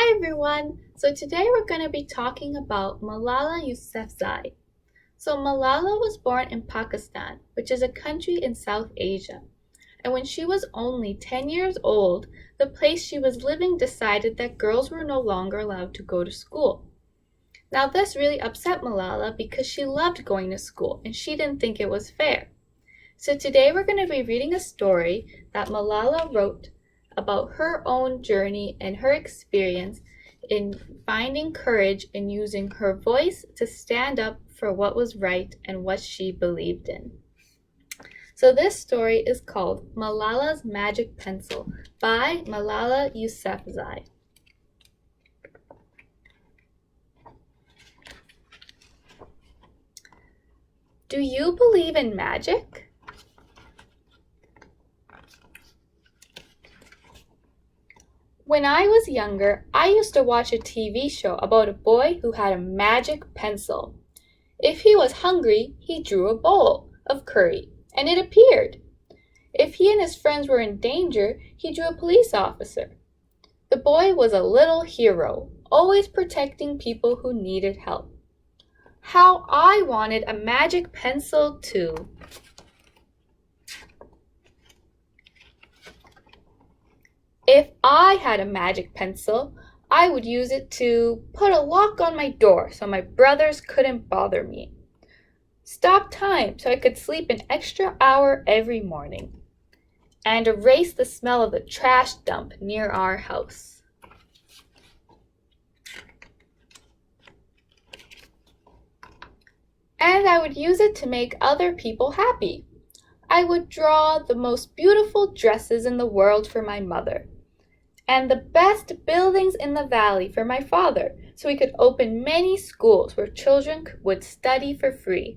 Hi everyone! So today we're going to be talking about Malala Yousafzai. So Malala was born in Pakistan, which is a country in South Asia. And when she was only 10 years old, the place she was living decided that girls were no longer allowed to go to school. Now this really upset Malala because she loved going to school and she didn't think it was fair. So today we're going to be reading a story that Malala wrote about her own journey and her experience in finding courage and using her voice to stand up for what was right and what she believed in. So this story is called Malala's Magic Pencil by Malala Yousafzai. Do you believe in magic? When I was younger, I used to watch a TV show about a boy who had a magic pencil. If he was hungry, he drew a bowl of curry, and it appeared. If he and his friends were in danger, he drew a police officer. The boy was a little hero, always protecting people who needed help. How I wanted a magic pencil too. If I had a magic pencil, I would use it to put a lock on my door so my brothers couldn't bother me. Stop time so I could sleep an extra hour every morning. And erase the smell of the trash dump near our house. And I would use it to make other people happy. I would draw the most beautiful dresses in the world for my mother, and the best buildings in the valley for my father, so we could open many schools where children would study for free.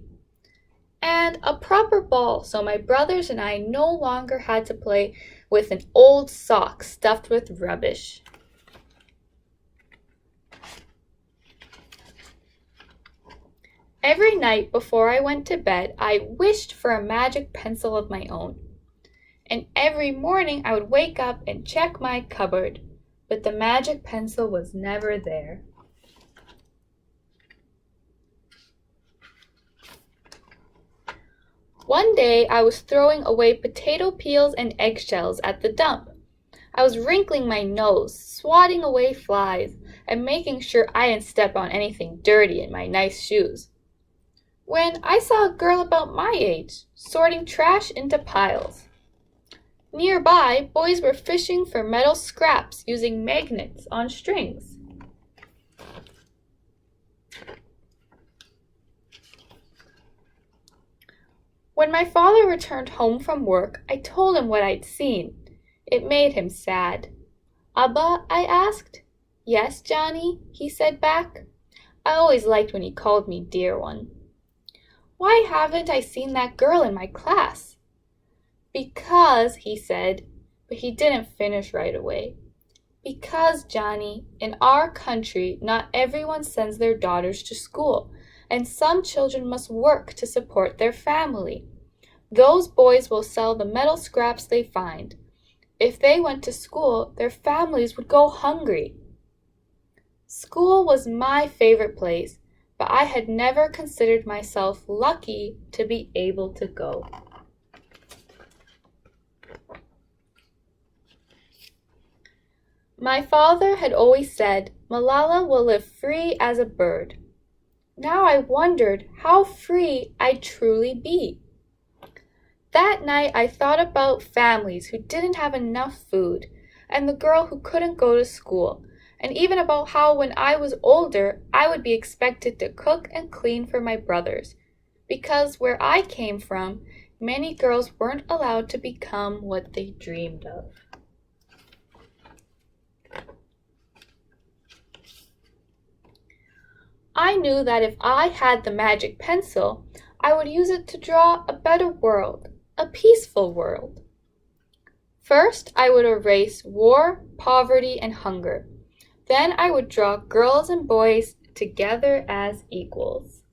And a proper ball so my brothers and I no longer had to play with an old sock stuffed with rubbish. Every night before I went to bed, I wished for a magic pencil of my own. And every morning I would wake up and check my cupboard, but the magic pencil was never there. One day I was throwing away potato peels and eggshells at the dump. I was wrinkling my nose, swatting away flies, and making sure I didn't step on anything dirty in my nice shoes, when I saw a girl about my age sorting trash into piles. Nearby, boys were fishing for metal scraps using magnets on strings. When my father returned home from work, I told him what I'd seen. It made him sad. "Abba?" I asked. "Yes, Johnny," he said back. I always liked when he called me dear one. "Why haven't I seen that girl in my class?" "Because," he said, but he didn't finish right away. "Because, Johnny, in our country, not everyone sends their daughters to school, and some children must work to support their family. Those boys will sell the metal scraps they find. If they went to school, their families would go hungry." School was my favorite place, but I had never considered myself lucky to be able to go. My father had always said, "Malala will live free as a bird." Now I wondered how free I'd truly be. That night I thought about families who didn't have enough food, and the girl who couldn't go to school, and even about how when I was older I would be expected to cook and clean for my brothers, because where I came from, many girls weren't allowed to become what they dreamed of. I knew that if I had the magic pencil, I would use it to draw a better world, a peaceful world. First, I would erase war, poverty, and hunger. Then I would draw girls and boys together as equals.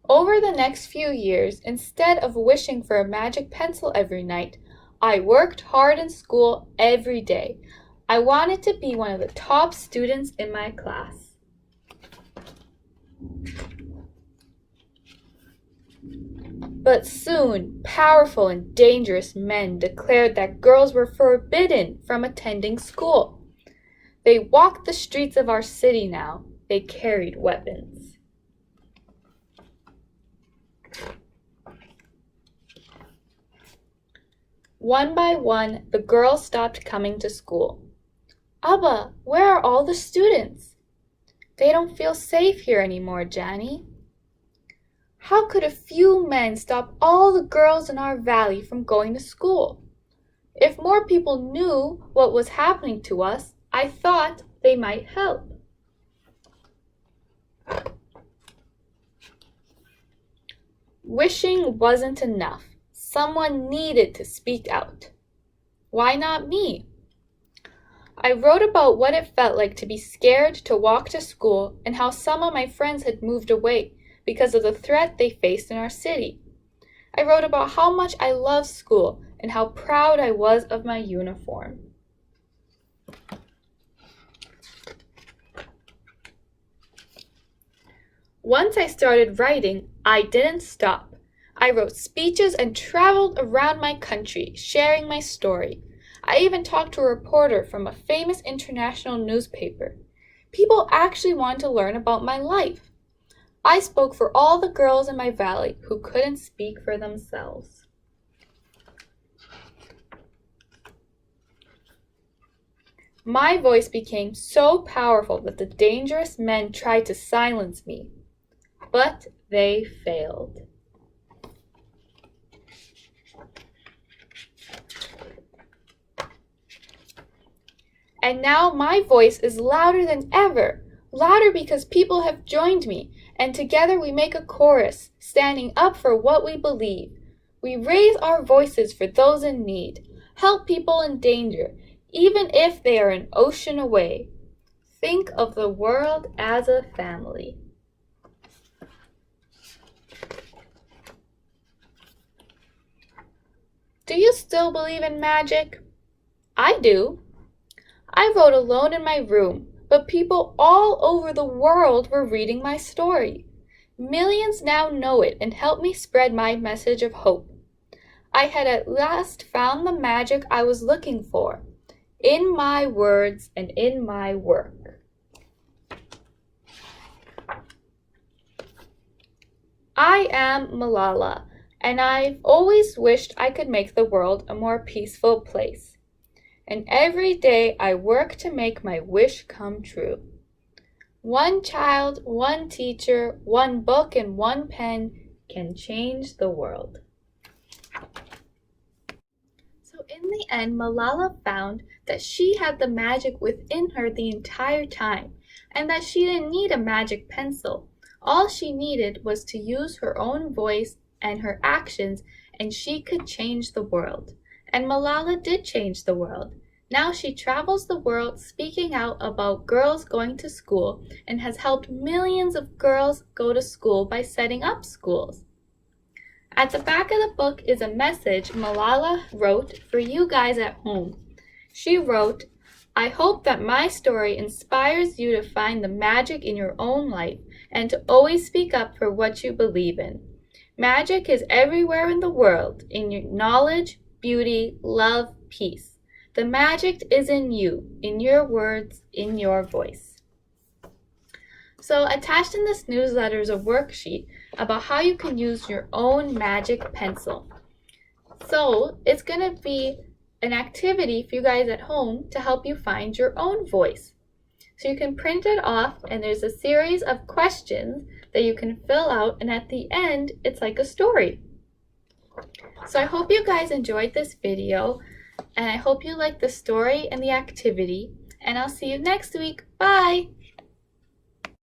Over the next few years, instead of wishing for a magic pencil every night, I worked hard in school every day. I wanted to be one of the top students in my class. But soon, powerful and dangerous men declared that girls were forbidden from attending school. They walked the streets of our city now. They carried weapons. One by one, the girls stopped coming to school. Abba, where are all the students? They don't feel safe here anymore, Johnny. How could a few men stop all the girls in our valley from going to school? If more people knew what was happening to us, I thought they might help. Wishing wasn't enough. Someone needed to speak out. Why not me? I wrote about what it felt like to be scared to walk to school and how some of my friends had moved away because of the threat they faced in our city. I wrote about how much I loved school and how proud I was of my uniform. Once I started writing, I didn't stop. I wrote speeches and traveled around my country, sharing my story. I even talked to a reporter from a famous international newspaper. People actually wanted to learn about my life. I spoke for all the girls in my valley who couldn't speak for themselves. My voice became so powerful that the dangerous men tried to silence me, but they failed. And now my voice is louder than ever, louder because people have joined me, and together we make a chorus, standing up for what we believe. We raise our voices for those in need, help people in danger, even if they are an ocean away. Think of the world as a family. Do you still believe in magic? I do. I wrote alone in my room, but people all over the world were reading my story. Millions now know it and help me spread my message of hope. I had at last found the magic I was looking for, in my words and in my work. I am Malala, and I've always wished I could make the world a more peaceful place. And every day I work to make my wish come true. One child, one teacher, one book, and one pen can change the world. So in the end, Malala found that she had the magic within her the entire time, and that she didn't need a magic pencil. All she needed was to use her own voice and her actions, and she could change the world. And Malala did change the world. Now she travels the world speaking out about girls going to school and has helped millions of girls go to school by setting up schools. At the back of the book is a message Malala wrote for you guys at home. She wrote, "I hope that my story inspires you to find the magic in your own life and to always speak up for what you believe in. Magic is everywhere in the world, in your knowledge, beauty, love, peace. The magic is in you, in your words, in your voice." So attached in this newsletter is a worksheet about how you can use your own magic pencil. So it's going to be an activity for you guys at home to help you find your own voice. So you can print it off, and there's a series of questions that you can fill out, and at the end it's like a story. So I hope you guys enjoyed this video, and I hope you liked the story and the activity, and I'll see you next week. Bye!